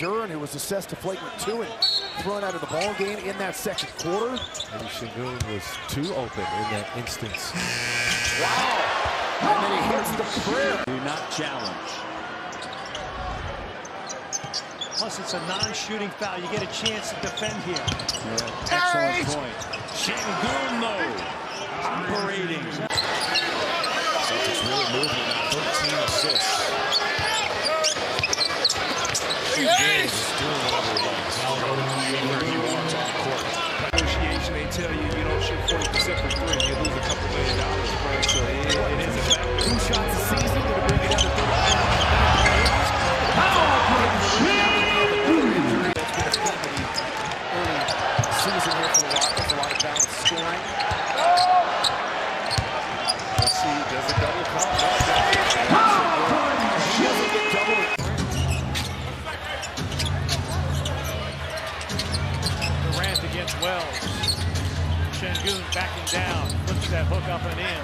Duran, who was assessed to flagrant 2 and thrown out of the ball game in that second quarter. Maybe Şengün was too open in that instance. Wow! And then he hits the prayer. Do not challenge. Plus, it's a non-shooting foul. You get a chance to defend here. Yeah, excellent point. Şengün, though, operating. Celtics really moving now. 13 assists. Şengün is doing whatever he likes. Where he wants on the court. Negotiation, they tell you you don't shoot 40% from 3, you lose a couple $1 million, right? So it is a factor. 2 shots a season to bring it down to 30. Season here for the Rockets, a lot of balanced scoring. Let's see, does a double count? He doesn't get double. Durant against Wells. Şengün backing down, puts that hook up and in.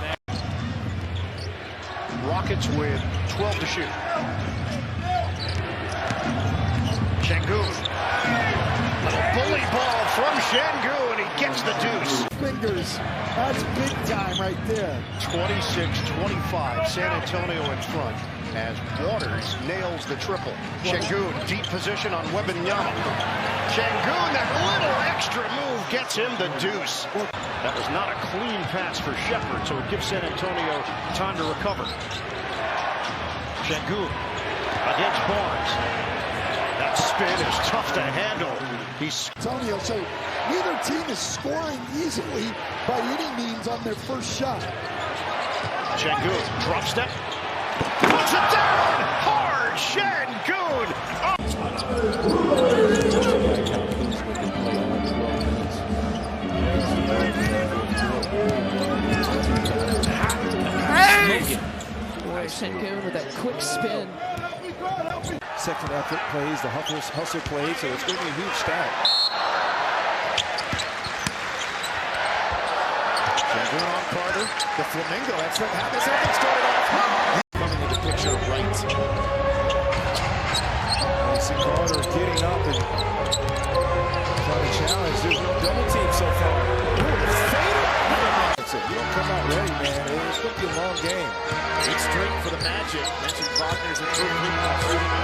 Rockets with 12 to shoot. Şengün. Little bully ball from Şengün, and he gets the deuce. Fingers, that's big time right there. 26-25, San Antonio in front as Waters nails the triple. Şengün, deep position on Wembanyama. Şengün, that little extra move gets him the deuce. That was not a clean pass for Shepherd, so it gives San Antonio time to recover. Şengün against Barnes. That spin is tough to handle. Antonio, so neither team is scoring easily by any means on their first shot. Şengün, drop step. Puts it down hard. Şengün. Boy, Şengün with that quick spin. Second effort plays, the hustle plays, so it's going to be a huge stat. Şengün on Carter, the Flamingo. That's what happens. Everything started off. Coming into the picture right. You see Carter getting up and trying to challenge. There's no double team so far. That's it. You don't come out ready, man. It's going to be a long game. Big streak for the Magic. Mentioned Wagner's improved shooting.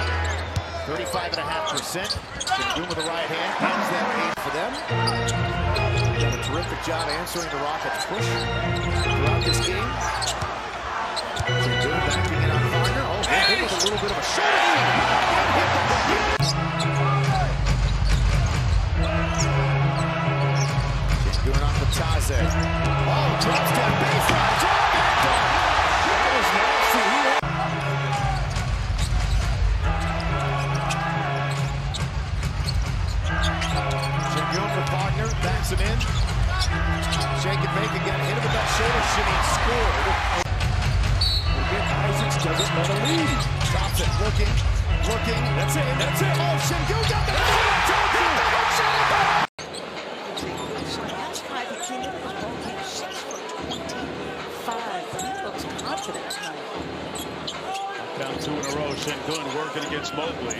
35.5%. Şengün with the right hand. Hands that 8 for them. Done a terrific job answering the Rockets' push throughout this game. Şengün backing it on Wagner. Oh, hit with a little bit of a shot. Şengün off the Taze. Oh, drops down baseline. That was nasty. Şengün with Wagner, backs him in. Shake and make again, hit him with that shoulder shimmy and scored. Again, Isaacs doesn't want to lead. Stops it, looking. That's it. Oh, Şengün got the Last 5 he came in his ball game 6 for 25. He looks confident tonight. Down 2 in a row. Şengün working against Mobley.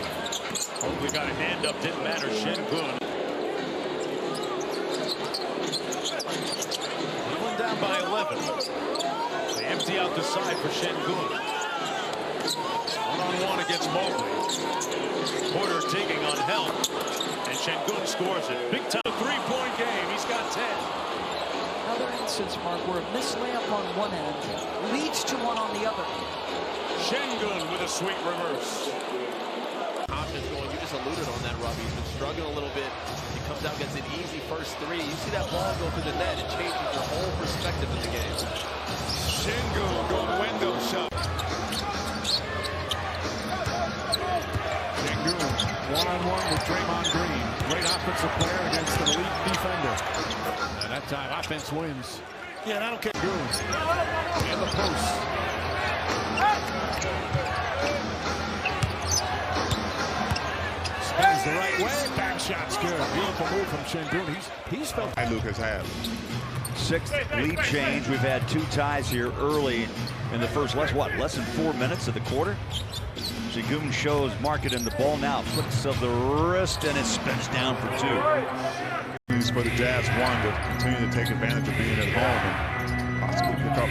Mobley got a hand up, didn't matter. Şengün. Cleveland down by 11. They empty out the side for Şengün. One-on-one against Mobley. Porter taking on help. And Şengün scores it. Big time 3-point game. He's got 10. Another instance, Mark, where a missed layup on one end leads to one on the other. Şengün with a sweet reverse. Options going. You just alluded on that, Robbie. He's been struggling a little bit. He comes out, gets an easy first 3. You see that ball go through the net, it changes your whole perspective of the game. Şengün going window shot. Şengün, one-on-one with Draymond Green. Great offensive player against an elite defender. And that time, offense wins. Yeah, and I don't care. Şengün in the post. Spins the right way. Back shot's good. Beautiful move from Şengün. He's felt. Lucas has. 6th lead change. We've had 2 ties here early in the first, less than 4 minutes of the quarter. Şengün shows Market in the ball now. Flicks of the wrist, and it spins down for two. For the Jazz, one, to continue to take advantage of being at home and possibly pick up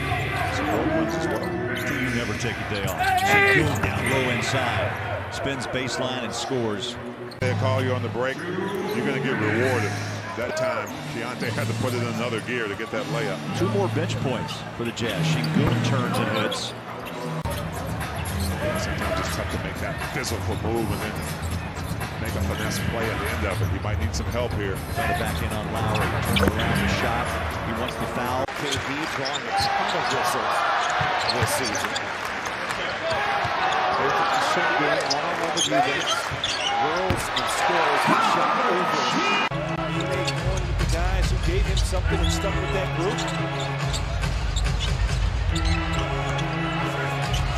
some more wins as well. You never take a day off. Şengün down low inside. Spins baseline and scores. They call you on the break, you're going to get rewarded. That time, Keontae had to put it in another gear to get that layup. 2 more bench points for the Jazz. Şengün turns and hits. Sometimes it's tough to make that physical move and then make a finesse play at the end of it. He might need some help here. Trying to back in on Lowry. Turns around the shot. He wants the foul. KD drawing a ton of whistles this season. Şengün one-on-one with Rubens. Whirls and scores. He shot over. He made one with the guys who gave him something and stuck with that group.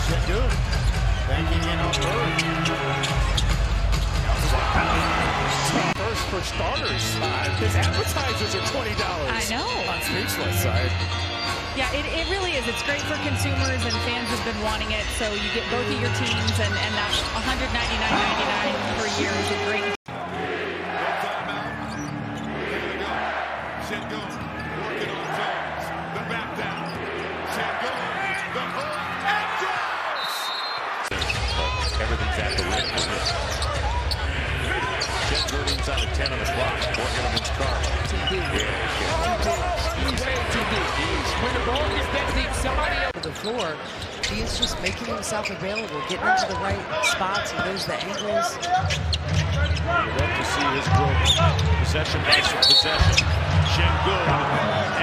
Şengün backing in on Bird. First for starters. His advertisers are $20. I know. On Speechless side. Yeah, it really is. It's great for consumers, and fans have been wanting it. So you get both of your teams, and that $199.99 per year is a great. Şengün working on Jones. The back down. Şengün, the hook, and Jones! Everything's at the rim for him. Şengün inside of 10 on the clock. Working on his car. Too big. He's way too big. When the ball is that deep, somebody over the floor, he is just making himself available, getting into the right spots. He knows the angles. Love to see his growth. Possession by possession. Şengün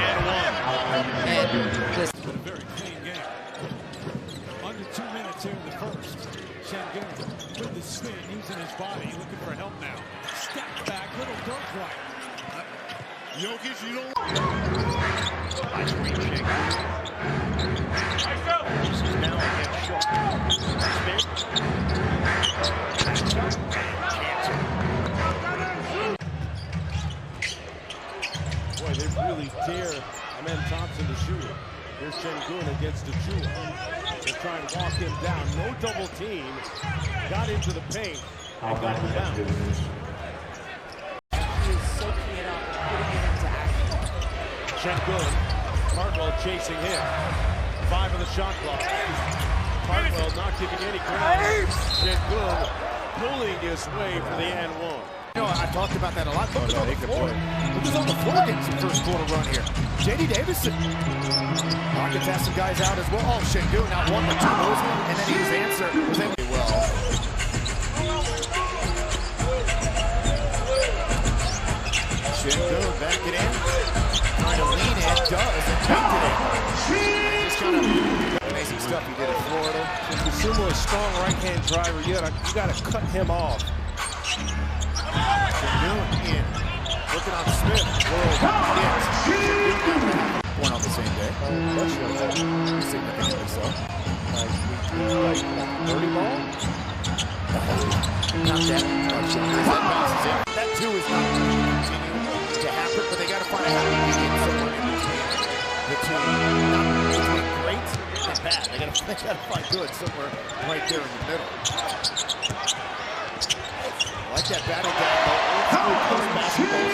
and one. And this. A very clean game. Under 2 minutes here in the first. Şengün with the spin, using his body, looking for help now. Step back, little dunk right. Jokic, you don't. High screen Şengün. This is now against Short. Spin. Boy, they really dare Amen Thompson to shoot it. Here's Şengün against Achua. They're trying to walk him down. No double team. Got into the paint and got him down. He is soaking it up and putting it into action. Şengün, Cardwell chasing him. 5 on the shot clock. Cardwell not giving any ground. Şengün pulling his way for the and one. You know, I talked about that a lot. Look on the floor. Look who's on the floor getting some first quarter run here. J.D. Davison. Rockets has some guys out as well. Oh, Şengün not 1 but 2 moves, and then his answer was really well. Şengün back it in. Trying to lean in, does, and tanked it in. Just kind of amazing stuff he did at Florida. If you're a strong right-hand driver, you gotta cut him off. Şengün in. Looking on Smith. World hits. Şengün got one on the same day. Significantly so. Like 30 ball? Not that much. That bounces in. That too is not going to continue to happen, but they got to find a happy medium somewhere in between the two. Not between great and bad. They got to find good somewhere right there in the middle. Like that battle down low. Basketball.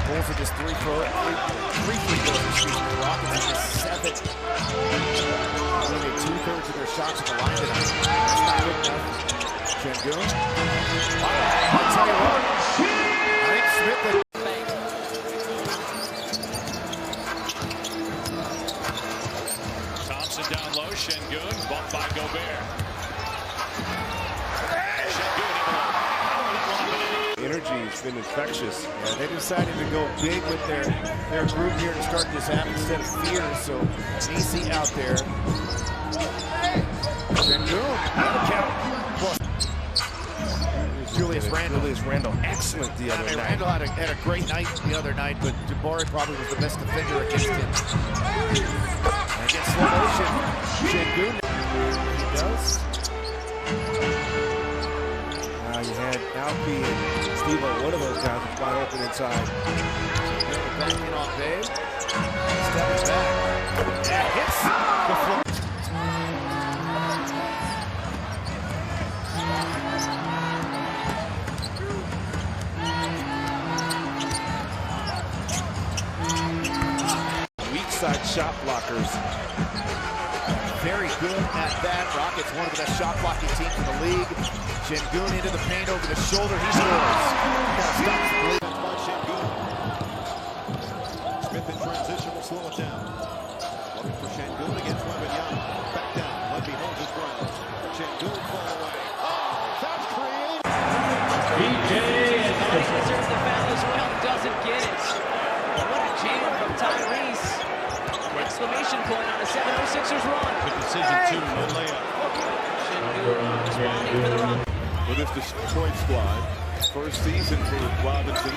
Bulls are just 3 free throws. The Rockets are just 7. Only 2/3 of their shots at the line tonight. That's not good enough. Şengün. I'll tell you what. I think Smith would. Thompson down low. Şengün bumped by Gobert. Energy has been infectious. Yeah, they decided to go big with their group here to start this half instead of fear. So easy out there. Şengün. Julius Randle, excellent the other night. Randle had a great night the other night, but Jabari probably was the best defender against him. Against slow motion, Şengün. He does. You had Alperen and Steve, one of those guys was wide open inside. Backing off Dave. Stepping back. And hits the floor. shot blockers. Very good at that. Rockets, one of the best shot blocking teams in the league. Şengün into the paint over the shoulder. He scores. Stops the bleed. By Şengün. Smith in transition will slow it down. Looking for Şengün against Wembanyama. Back down. Wemby holds his ground. Şengün fall away. Oh, that's creative. He deserves the foul as well. Doesn't get it. What a jam from Tyrese. Exclamation point on a 706ers run. Good decision, too. No layup. Şengün responding for the run. For this Detroit squad, first season for Robinson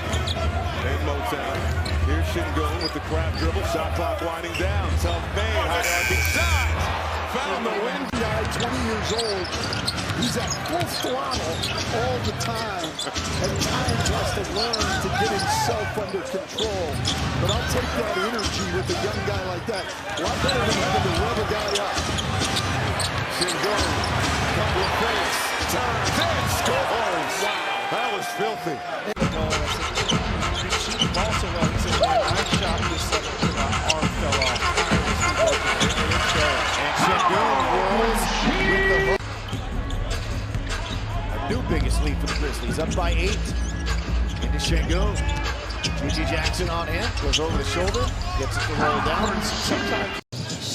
and Motown. Here's Şengün with the crab dribble. Shot clock winding down. Tough man. High arcing shot. Found the win. Guy, 20 years old. He's at full throttle all the time. At times has to learn to get himself under control. But I'll take that energy with a young guy like that. A lot better than having to rub a guy up. Şengün, couple of fakes. Then scores. Wow. That was filthy. Also, I shot this second, my arm fell off. And Şengün rolls with the hook. A new biggest lead for the Grizzlies, up by 8. Into Şengün. G.G. Jackson on him, goes over the shoulder, gets it to roll down, and sometimes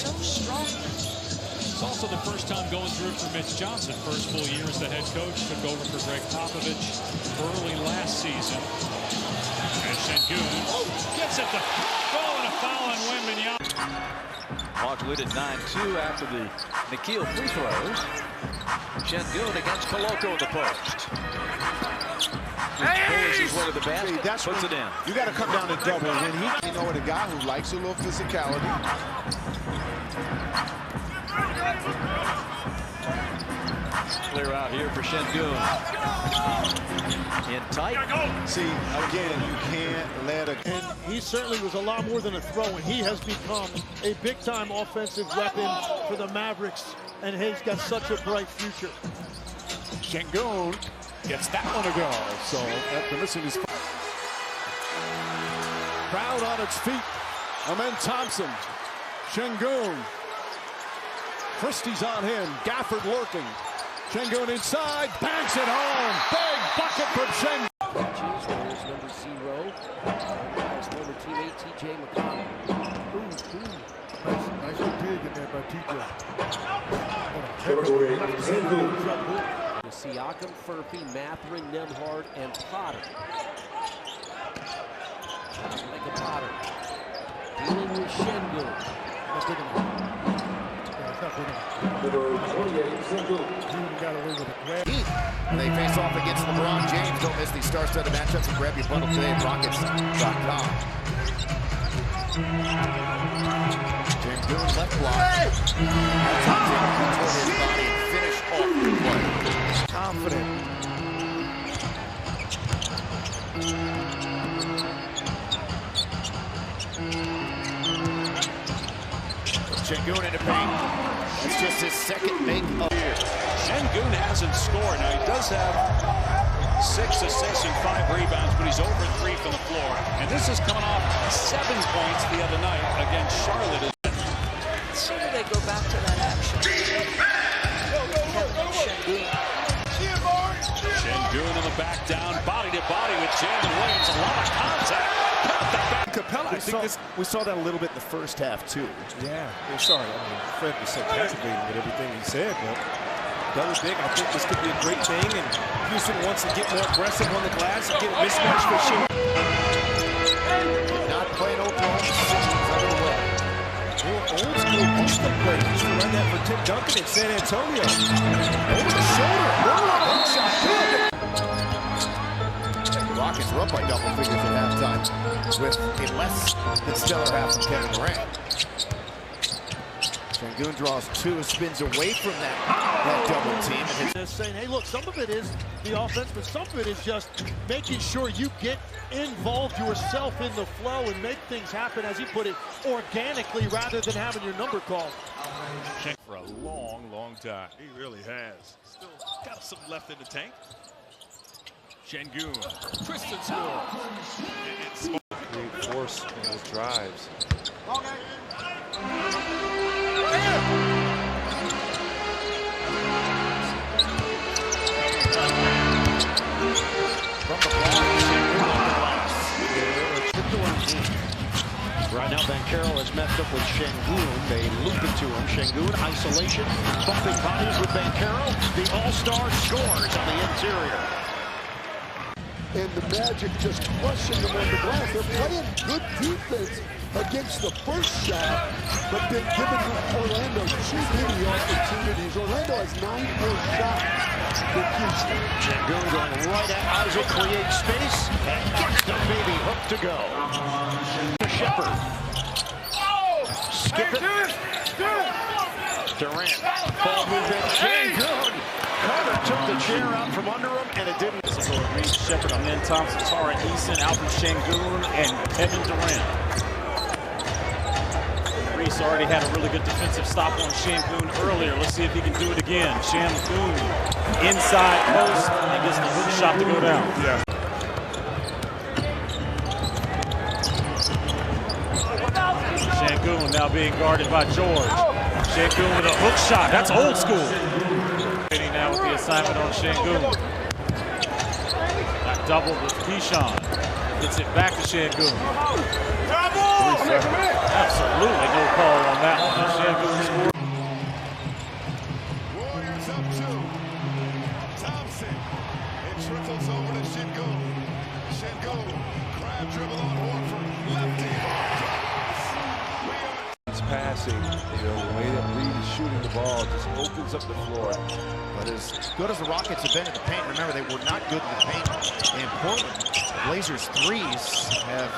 So strong. It's also the first time going through for Mitch Johnson. First full year as the head coach. Took over for Greg Popovich early last season. And Şengün gets at the goal and a foul on Wembanyama. Hawks lead at 9-2 after the Nikhil free throws. Şengün against Koloko in the post. Pulls his way to the basket, That's puts it in. You got to come down and double when you know, with a guy who likes a little physicality. Clear out here for Şengün. In tight. See, again, you can't let a... And he certainly was a lot more than a throw, and he has become a big-time offensive weapon for the Mavericks, and he's got such a bright future. Şengün gets that one to go. So after missing his crowd on its feet. Amen Thompson. Şengün. Christie's on him. Gafford lurking. Şengün inside. Banks it home. Big bucket from Şengün. Number 0. His former teammate TJ McConnell. Nice dig in there by TJ. Siakam, Furphy, Mathurin, Nembhard, and Potter. Like a Potter. Dealing with Şengün. That's big enough. and they face off against LeBron James. Don't miss these star-studded matchups and grab your bundle today at Rockets.com. Şengün left block. Control his body and finish off the play. Confident. Şengün into paint. It's just his second make of the year. Şengün hasn't scored. Now, he does have 6 assists and 5 rebounds, but he's over 3 from the floor. And this is coming off 7 points the other night against Charlotte. So do they go back to that action? Şengün in the back down, body to body with Jalen Williams. A lot of contact. Capella, we saw that a little bit in the first half, too. Yeah. Well, sorry, I mean, Fred was so captivating with everything he said, but that was big. I think this could be a great thing, and Houston wants to get more aggressive on the glass and get a mismatch for Şengün. Not playing Oklahoma City underway. Old school post-up play. Used to run that for Tim Duncan in San Antonio. Over the shoulder. Hook shot. The Rockets were up by double figures at halftime with a less than stellar half from Kevin Durant. Şengün draws 2 and spins away from that double team. And saying, hey, look, some of it is the offense, but some of it is just making sure you get involved yourself in the flow and make things happen, as he put it, organically rather than having your number called. For a long, long time. He really has. Still got some left in the tank. Şengün. Tristan scores. Great force in those drives. Right now, Banchero has messed up with Şengün. They loop it to him. Şengün, isolation, bumping bodies with Banchero. The all-star scores on the interior. And the Magic just crushing them on the glass. They're playing good defense against the first shot, but then giving Orlando too many opportunities. Orlando has 9 more shots than Houston. Şengün going right at Isaac, creates space, and gets the baby hook to go. Shepard. Skip it. Durant. Ball movement. Şengün. Carter took the chair out from under him, and it didn't. Reed, Shepard, Amen Thompson, Tara Eason, Alperen Şengün, and Kevin Durant. Reese already had a really good defensive stop on Şengün earlier. Let's see if he can do it again. Şengün inside post and gets the hook shot to go down. Yeah. Şengün now being guarded by George. Şengün with a hook shot. That's old school. Now with the assignment on Şengün. Got doubled with Keyshawn. Gets it back to Şengün. Absolutely no call on that one. Şengün scored. Warriors up 2. Thompson. It trickles over to Şengün. Şengün. Crab dribble on Horford. Lefty. Passing, the way that Reed is shooting the ball just opens up the floor. But as good as the Rockets have been in the paint, remember they were not good in the paint in Portland. Blazers threes have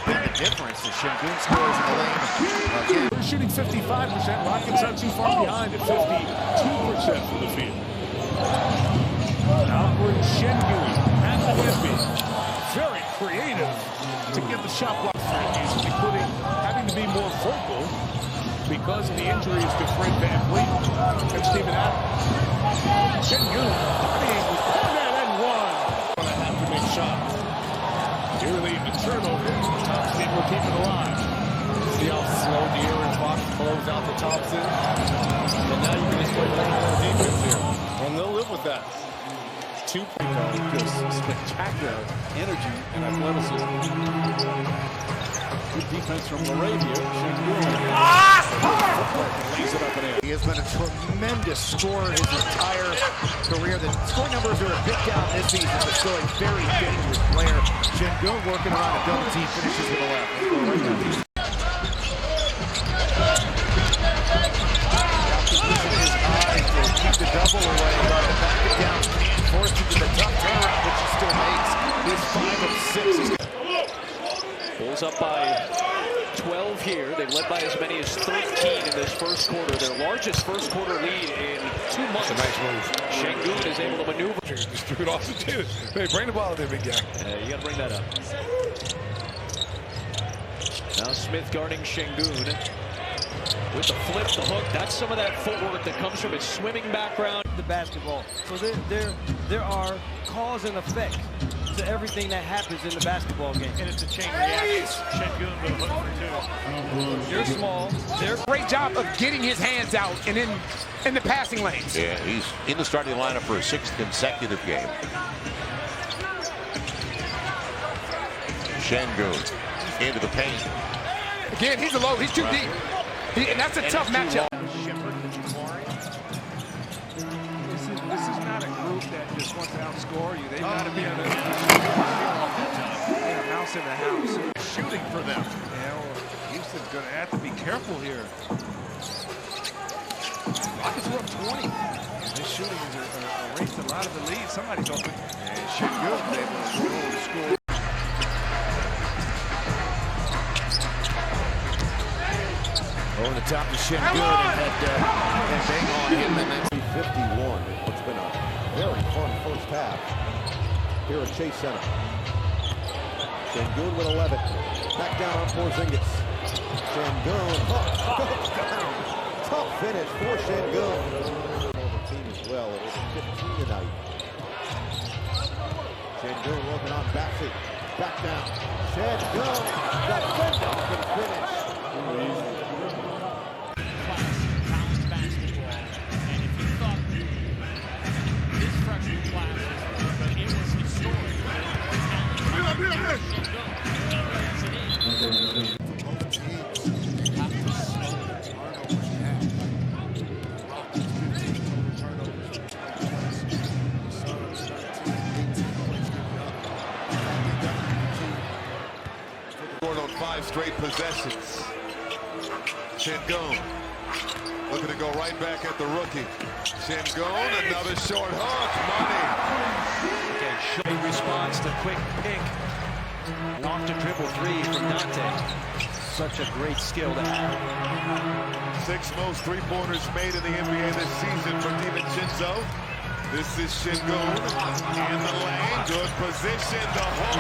been the difference. The Şengün scores in the lane. Again. They're shooting 55%. Rockets not too far behind at 52% from the field. Alperen Şengün at the hippie. Very creative to get the shot block through. He's including having to be more vocal because of the injuries to Fred VanVleet and Steven Adams. Şengün partying with Cornet and one. Gonna have to make shots. Nearly a turnover. Thompson will keep it alive. See how slow De'Aaron Fox closed out to Thompson. And now you can just play more defense here. And they'll live with that. Just spectacular energy and athleticism. Good defense from Laravia. Lays it up and in. He has been a tremendous scorer his entire career. The scoring numbers are a bit down this season, but still a very dangerous player. Şengün working around a double team, finishes with a left. Keep the double away, but to back it down, can't force it to the tough turnaround, which he still makes. He's 5 of 6. Bulls up by 12 here. They've led by as many as 13 in this first quarter. Their largest first quarter lead in 2 months. That's a nice move. Şengün is able to maneuver. Just threw it off the too. Hey, bring the ball there, big guy. You got to bring that up. Now Smith guarding Şengün. With the flip, the hook, that's some of that footwork that comes from his swimming background. The basketball. So there are cause and effect to everything that happens in the basketball game. And it's a chain reaction. Şengün with a hook for 2. They're small. They're great job of getting his hands out and in the passing lanes. Yeah, he's in the starting lineup for a 6th consecutive game. Şengün into the paint. Again, he's alone. He's too deep. And that's a tough matchup. This is not a group that just wants to outscore you. They've got to be on a mouse in the house. Shooting for them. Yeah, well, Houston's going to have to be careful here. Rockets were up 20. This shooting is erased a lot of the lead. Somebody's open. And Şengün able to score. Over the top to Şengün and bang on him. And that's 51. It's been a very fun first half here at Chase Center. Şengün with 11. Back down on Porzingis. Şengün. Tough finish for Şengün. Over team as well. It was 15 tonight. Şengün working on Baxi. Back down. Şengün. The finish. 5 straight possessions. Şengün looking to go right back at the rookie. Şengün, another short hook. Money. Again, Shea responds to quick pick. An off to dribble three from Dante. Such a great skill to have. 6 most three-pointers made in the NBA this season for DiVincenzo. This is Şengün in the lane. Good position. The hook.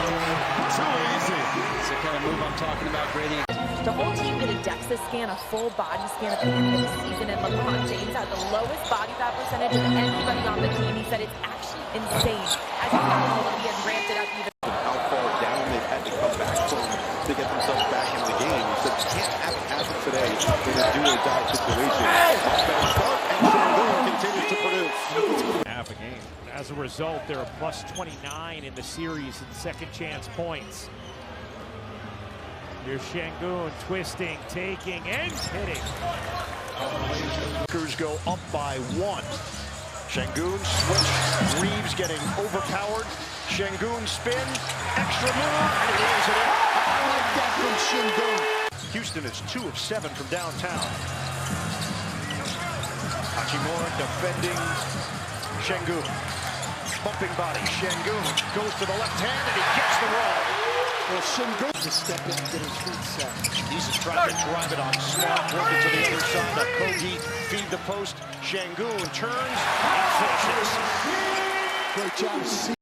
Too easy. It's the kind of move I'm talking about, Grady. The whole team did a DEXA scan, a full body scan at the beginning of the season, and LeBron James had the lowest body fat percentage of anybody on the team. He said it's actually insane. As you know, he has ramped it up even. How far down they've had to come back from to get themselves back into the game. He said, you can't have it happen today in a do-or-die situation. Offense start, and Şengün continues to produce. Half a game. As a result, they're a plus 29 in the series in second chance points. Here's Şengün twisting, taking, and hitting. Lakers go up by 1. Şengün switch. Reeves getting overpowered. Şengün spin. Extra move. And he lays it in. I like that from Şengün. Houston is 2 of 7 from downtown. Hachimura defending Şengün. Bumping body. Şengün goes to the left hand and he gets the roll. Well, Şengün to step in and get his feet set. He's trying to drive it on Smart, working to the other side. Kogi feed the post. Şengün turns and finishes. Great job.